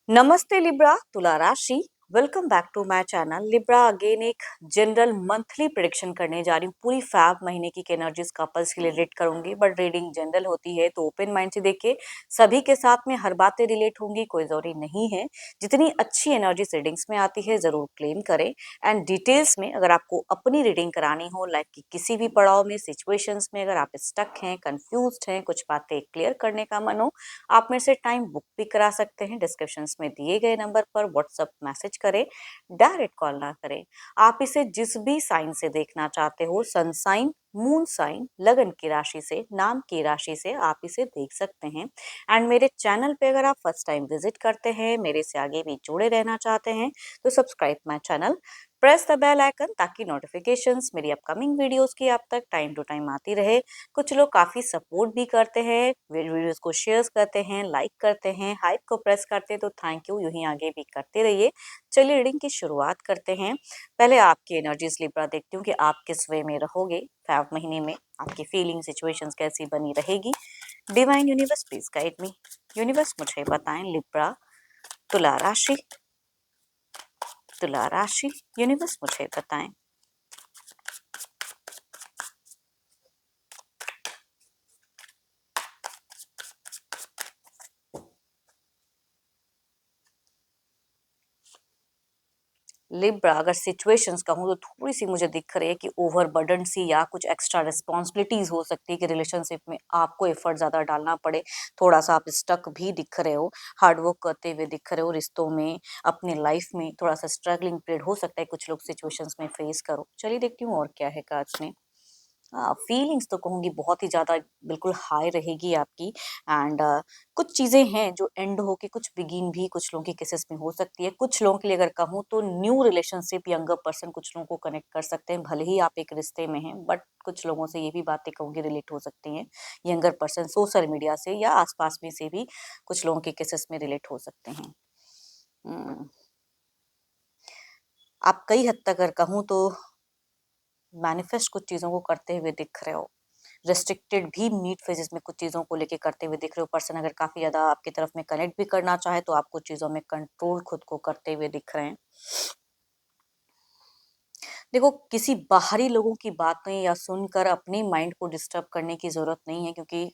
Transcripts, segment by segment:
नमस्ते लिब्रा, तुला राशि। Welcome back to my channel Libra. Again एक जनरल मंथली प्रेडिक्शन करने जा रही हूँ। पूरी फैब महीने की एनर्जीज कपल्स के लिए रीड करूंगी, बट रीडिंग जनरल होती है तो ओपन माइंड से देखिए। सभी के साथ में हर बातें रिलेट होंगी, कोई जरूरी नहीं है। जितनी अच्छी एनर्जीज रीडिंग्स में आती है जरूर क्लेम करें। एंड डिटेल्स में अगर आपको अपनी रीडिंग करानी हो, लाइक कि किसी भी पड़ाव में, सिचुएशंस में अगर आप स्टक हैं, कंफ्यूज्ड हैं, कुछ बातें क्लियर करने का मन हो, आप मेरे से टाइम बुक भी करा सकते हैं। डिस्क्रिप्शन में दिए गए नंबर पर व्हाट्सएप मैसेज करें, डायरेक्ट कॉल ना करें। आप इसे जिस भी साइन से देखना चाहते हो, सन साइन, मून साइन, लगन की राशि से, नाम की राशि से आप इसे देख सकते हैं। एंड मेरे चैनल पे अगर आप फर्स्ट टाइम विजिट करते हैं, मेरे से आगे भी जुड़े रहना चाहते हैं, तो subscribe my channel, press the bell icon, ताकि नोटिफिकेशंस मेरी अपकमिंग वीडियोस की आप तक टाइम टू टाइम आती रहे। कुछ लोग काफी सपोर्ट भी करते हैं, वीडियोस को शेयर करते हैं, लाइक करते हैं, हाइप को प्रेस करते हैं, तो थैंक यू, यूं ही आगे भी करते रहिए। चलिए रीडिंग की शुरुआत करते हैं। पहले आपकी एनर्जीज लिब्रा देखती हूँ कि आप किस वे में रहोगे। फेब महीने में आपकी फीलिंग सिचुएशंस कैसी बनी रहेगी। Divine universe please guide me. Universe मुझे बताएं लिब्रा, तुला राशि, तुला राशि। यूनिवर्स मुझे बताएं। लिब्रा, अगर सिचुएशंस कहूँ तो थोड़ी सी मुझे दिख रही है कि ओवरबर्डन सी, या कुछ एक्स्ट्रा रिस्पॉन्सिबिलिटीज हो सकती है कि रिलेशनशिप में आपको एफर्ट ज्यादा डालना पड़े। थोड़ा सा आप स्टक भी दिख रहे हो, हार्डवर्क करते हुए दिख रहे हो रिश्तों में, अपने लाइफ में थोड़ा सा स्ट्रगलिंग पीरियड हो सकता है, कुछ लोग सिचुएशंस में फेस करो। चलिए देखती हूँ और क्या है कार्ड्स में। फीलिंग्स तो कहूँगी बहुत ही ज़्यादा बिल्कुल हाई रहेगी आपकी। एंड कुछ चीज़ें हैं जो एंड होके कुछ बिगिन भी कुछ लोगों के केसेस में हो सकती है। कुछ लोगों के लिए अगर कहूँ तो न्यू रिलेशनशिप, यंगर पर्सन कुछ लोगों को कनेक्ट कर सकते हैं, भले ही आप एक रिश्ते में हैं, बट कुछ लोगों से ये भी बातें कहूँगी रिलेट हो सकती हैं। यंगर पर्सन सोशल मीडिया से या आसपास में से भी कुछ लोगों के केसेस में रिलेट हो सकते हैं। हम्म, आप कई हद तक अगर कहूँ तो मैनिफेस्ट कुछ चीज़ों को करते हुए दिख रहे हो। रिस्ट्रिक्टेड भी नीड फेजेस में कुछ चीज़ों को लेके करते हुए दिख रहे हो। पर्सन अगर काफ़ी ज़्यादा आपकी तरफ में कनेक्ट भी करना चाहे तो आप कुछ चीज़ों में कंट्रोल खुद को करते हुए दिख रहे हैं। देखो, किसी बाहरी लोगों की बातें या सुनकर अपने माइंड को डिस्टर्ब करने की ज़रूरत नहीं है, क्योंकि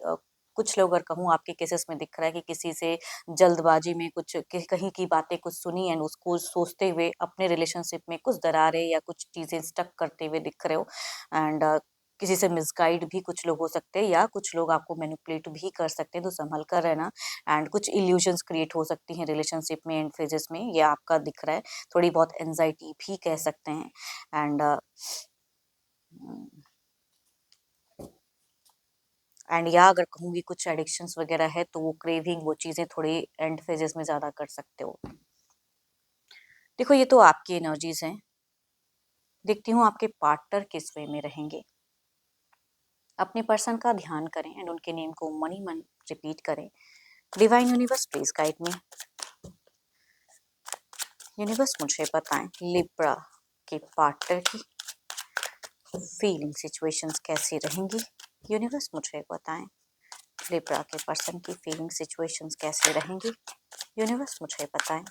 कुछ लोग अगर कहूँ आपके केसेस में दिख रहा है कि किसी से जल्दबाजी में कुछ कहीं की बातें कुछ सुनी एंड उसको सोचते हुए अपने रिलेशनशिप में कुछ दरारें या कुछ चीज़ें स्टक करते हुए दिख रहे हो। एंड किसी से मिसगाइड भी कुछ लोग हो सकते हैं, या कुछ लोग आपको मैनिपुलेट भी कर सकते हैं, तो संभल कर रहना। एंड कुछ इल्यूजन्स क्रिएट हो सकती हैं रिलेशनशिप में एंड फेजेस में, ये आपका दिख रहा है। थोड़ी बहुत एंजाइटी भी कह सकते हैं। एंड या अगर कहूँगी कुछ एडिक्शंस वगैरह है तो वो क्रेविंग, वो चीज़ें थोड़ी एंड फेजेस में ज़्यादा कर सकते हो। देखो, ये तो आपकी एनर्जीज हैं। देखती हूँ आपके पार्टनर किस वे में रहेंगे। अपने पर्सन का ध्यान करें एंड उनके नेम को मनी मन रिपीट करें। Divine universe please guide me. Universe मुझे बताएं लिब्रा के पार्टनर की फीलिंग सिचुएशंस कैसी रहेंगी। यूनिवर्स मुझे बताएं लिब्रा के पर्सन की फीलिंग सिचुएशंस कैसे रहेंगी। यूनिवर्स मुझे बताएं।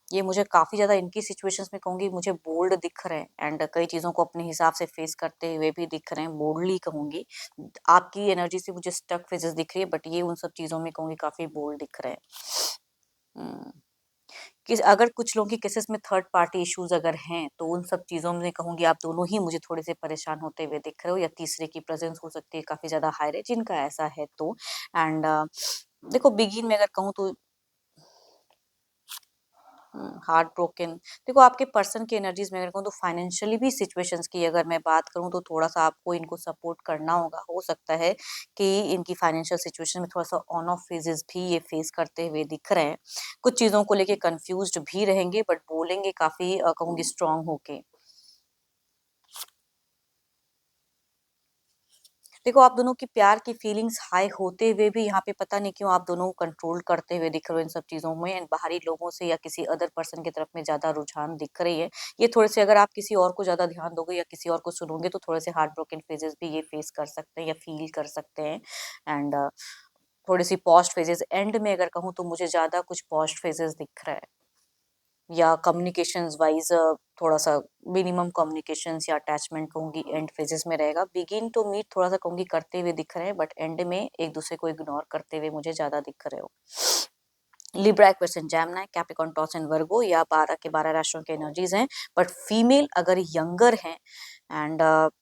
ये मुझे काफ़ी ज़्यादा इनकी सिचुएशंस में कहूँगी मुझे बोल्ड दिख रहे हैं, एंड कई चीज़ों को अपने हिसाब से फेस करते हुए भी दिख रहे हैं, बोल्डली कहूँगी। आपकी एनर्जी से मुझे स्टक फेजेस दिख रही है, बट ये उन सब चीज़ों में कहूँगी काफ़ी बोल्ड दिख रहे हैं। हम्म, कि अगर कुछ लोगों की केसेस में थर्ड पार्टी इश्यूज अगर हैं, तो उन सब चीज़ों में कहूँगी आप दोनों ही मुझे थोड़े से परेशान होते हुए दिख रहे हो, या तीसरे की प्रेजेंस हो सकती है काफ़ी ज़्यादा हाई रेंज, जिनका ऐसा है तो। एंड देखो, बिगिन में अगर कहूँ तो हार्ट ब्रोकन। देखो, आपके पर्सन की एनर्जीज में अगर कहूँ तो फाइनेंशियली भी सिचुएशंस की अगर मैं बात करूँ तो थोड़ा सा आपको इनको सपोर्ट करना होगा। हो सकता है कि इनकी फाइनेंशियल सिचुएशन में थोड़ा सा ऑन ऑफ फेजेस भी ये फेस करते हुए दिख रहे हैं। कुछ चीज़ों को लेके कंफ्यूज्ड भी रहेंगे, बट बोलेंगे काफ़ी कहूँगी स्ट्रांग होके। देखो आप दोनों की प्यार की फीलिंग्स हाई होते हुए भी यहाँ पे पता नहीं क्यों आप दोनों कंट्रोल करते हुए दिख रहे हो इन सब चीजों में, एंड बाहरी लोगों से या किसी अदर पर्सन की तरफ में ज्यादा रुझान दिख रही है। ये थोड़े से अगर आप किसी और को ज्यादा ध्यान दोगे या किसी और को सुनोगे तो थोड़े से हार्ट ब्रोकन फेजेस भी ये फेस कर सकते हैं या फील कर सकते हैं। एंड थोड़ी सी पॉस्ट फेजेस एंड में अगर कहूँ तो मुझे ज्यादा कुछ पॉस्ट फेजेस दिख रहा है, या कम्युनिकेशंस वाइज थोड़ा सा मिनिमम कम्युनिकेशंस या अटैचमेंट कहूंगी एंड फेजेस में रहेगा। बिगिन टू मीट थोड़ा सा कहूंगी करते हुए दिख रहे हैं, बट एंड में एक दूसरे को इग्नोर करते हुए मुझे ज्यादा दिख रहे हो। Libra question Gemini Capricorn Taurus and Virgo या 12 के 12 राशियों के एनर्जीज हैं, बट फीमेल अगर यंगर हैं एंड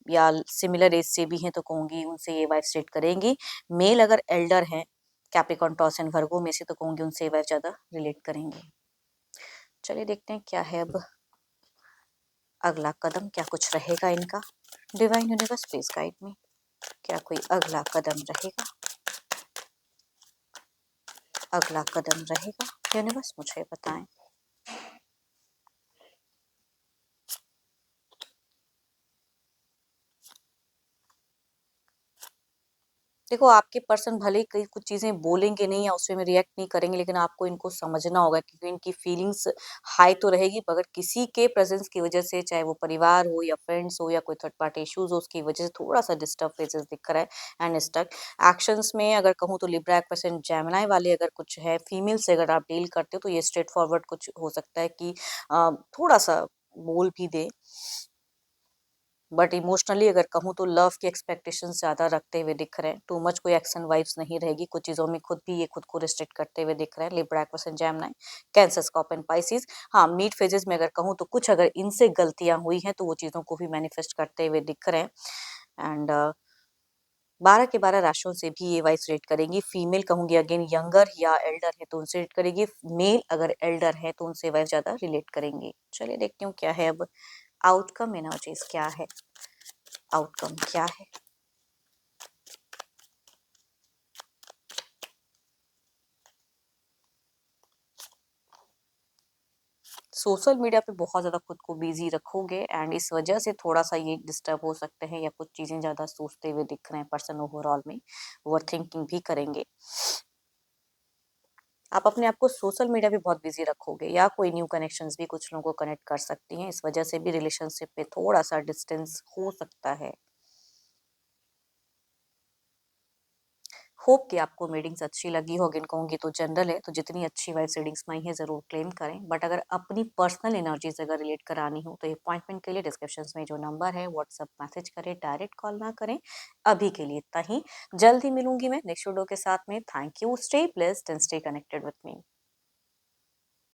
या सिमिलर एज से भी हैं तो कहूंगी उनसे ये वाइफ स्टेट करेंगी। मेल अगर एल्डर हैं कैप्रिकॉर्न टॉस एंड वर्गो में से तो कहूंगी उनसे ये वाइफ ज्यादा रिलेट करेंगे। चलिए देखते हैं क्या है अब अगला कदम, क्या कुछ रहेगा इनका। Divine universe please guide me, क्या कोई अगला कदम रहेगा? अगला कदम रहेगा यूनिवर्स, मुझे बताएं। देखो आपके पर्सन भले ही कई कुछ चीजें बोलेंगे नहीं या उसमें रिएक्ट नहीं करेंगे, लेकिन आपको इनको समझना होगा क्योंकि इनकी फीलिंग्स हाई तो रहेगी, मगर किसी के प्रेजेंस की वजह से, चाहे वो परिवार हो या फ्रेंड्स हो या कोई थर्ड पार्टी इश्यूज हो, उसकी वजह से थोड़ा सा डिस्टर्ब फेजेस दिख रहा है एंड स्टक एक्शंस में। अगर कहूँ तो लिब्रा परसेंट जेमिनी वाले अगर कुछ है फीमेल से अगर आप डील करते हो तो ये स्ट्रेट फॉरवर्ड कुछ हो सकता है कि थोड़ा सा बोल भी दे, बट इमोशनली अगर कहूँ तो लव की एक्सपेक्टेशंस ज्यादा रखते हुए दिख रहे हैं। टू मच कोई एक्शन वाइब्स नहीं रहेगी, कुछ चीजों में खुद भी ये खुद को रिस्ट्रिक्ट करते हुए दिख रहे हैं। Libra Aquarius Gemini cancer Scorpio Pisces. हाँ मीट फेजेस में अगर कहूँ तो कुछ अगर इनसे गलतियां हुई हैं तो वो चीजों को भी मैनिफेस्ट करते हुए दिख रहे हैं। एंड 12 के 12 राशियों से भी ये वाइस रेट करेंगी। फीमेल कहूंगी अगेन यंगर या एल्डर है तो उनसे रेट करेगी, मेल अगर एल्डर है तो उनसे वाइस ज्यादा रिलेट करेंगी। चलिए देखती हूँ क्या है अब आउटकम एनर्जीज, क्या है आउटकम क्या है। सोशल मीडिया पे बहुत ज़्यादा खुद को बिजी रखोगे एंड इस वजह से थोड़ा सा ये डिस्टर्ब हो सकते हैं या कुछ चीज़ें ज़्यादा सोचते हुए दिख रहे हैं पर्सन ओवरऑल में, ओवर थिंकिंग भी करेंगे। आप अपने आप को सोशल मीडिया पे बहुत बिजी रखोगे या कोई न्यू कनेक्शंस भी कुछ लोगों को कनेक्ट कर सकती हैं, इस वजह से भी रिलेशनशिप पे थोड़ा सा डिस्टेंस हो सकता है। होप कि आपको रीडिंग्स अच्छी लगी होगी। इनको कहूँगी तो जनरल है, तो जितनी अच्छी वाइज रीडिंग्स में आई है ज़रूर क्लेम करें, बट अगर अपनी पर्सनल एनर्जीज अगर रिलेट करानी हो तो अपॉइंटमेंट के लिए डिस्क्रिप्शन में जो नंबर है व्हाट्सअप मैसेज करें, डायरेक्ट कॉल ना करें। अभी के लिए इतना ही, जल्द ही मिलूंगी मैं नेक्स्ट वीडियो के साथ में। Thank you, stay blessed and stay connected with me.